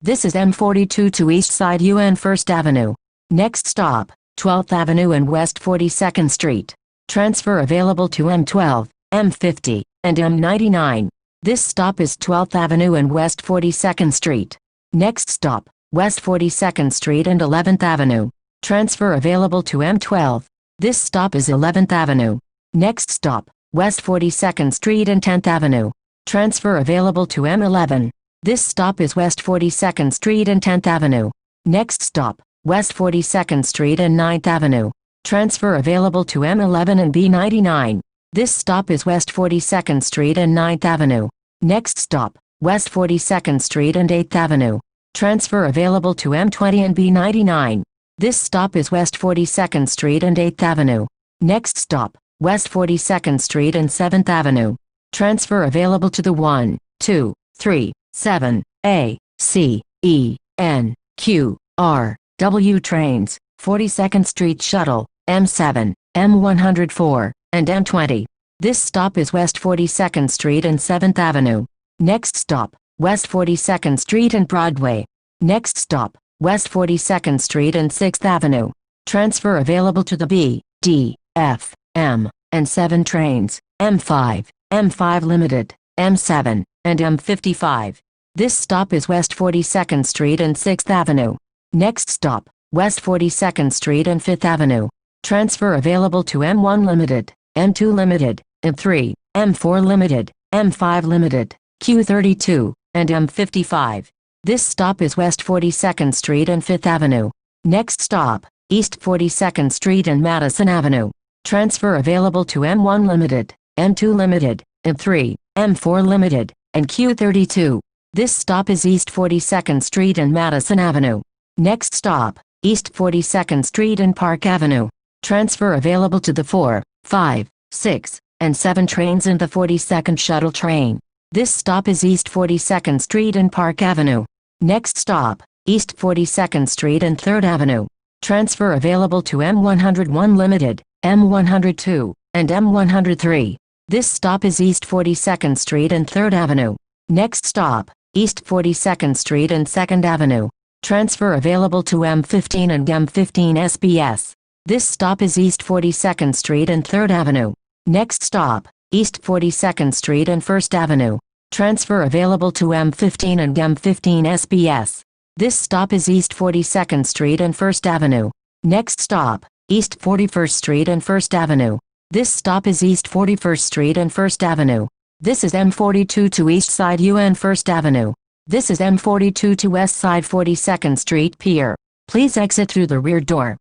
This is M42 to East Side UN 1st Avenue. Next stop, 12th Avenue and West 42nd Street. Transfer available to M12, M50, and M99. This stop is 12th Avenue and West 42nd Street. Next stop, West 42nd Street and 11th Avenue. Transfer available to M12. This stop is 11th Avenue. Next stop, West 42nd Street and 10th Avenue. Transfer available to M11. This stop is West 42nd Street and 10th Avenue. Next stop, West 42nd Street and 9th Avenue. Transfer available to M11 and B99. This stop is West 42nd Street and 9th Avenue. Next stop, West 42nd Street and 8th Avenue. Transfer available to M20 and B99. This stop is West 42nd Street and 8th Avenue. Next stop, West 42nd Street and 7th Avenue. Transfer available to the 1, 2, 3, 7, A, C, E, N, Q, R, W trains, 42nd Street Shuttle, M7, M104, and M20. This stop is West 42nd Street and 7th Avenue. Next stop, West 42nd Street and Broadway. Next stop, West 42nd Street and 6th Avenue. Transfer available to the B, D, F, M, and 7 trains, M5, M5 Limited, M7, and M55. This stop is West 42nd Street and 6th Avenue. Next stop, West 42nd Street and 5th Avenue. Transfer available to M1 Limited, M2 Limited, M3, M4 Limited, M5 Limited, Q32, and M55. This stop is West 42nd Street and 5th Avenue. Next stop, East 42nd Street and Madison Avenue. Transfer available to M1 Limited, M2 Limited, M3, M4 Limited, and Q32. This stop is East 42nd Street and Madison Avenue. Next stop, East 42nd Street and Park Avenue. Transfer available to the 4, 5, 6, and 7 trains and the 42nd Shuttle train. This stop is East 42nd Street and Park Avenue. Next stop, East 42nd Street and 3rd Avenue. Transfer available to M101 Limited, M102, and M103. This stop is East 42nd Street and 3rd Avenue. Next stop, East 42nd Street and 2nd Avenue. Transfer available to M15 and M15 SBS. This stop is East 42nd Street and 3rd Avenue. Next stop, East 42nd Street and 1st Avenue. Transfer available to M15 and M15 SBS. This stop is East 42nd Street and 1st Avenue. Next stop, East 41st Street and 1st Avenue. This stop is East 41st Street and 1st Avenue. This is M42 to East Side UN 1st Avenue. This is M42 to West Side 42nd Street Pier. Please exit through the rear door.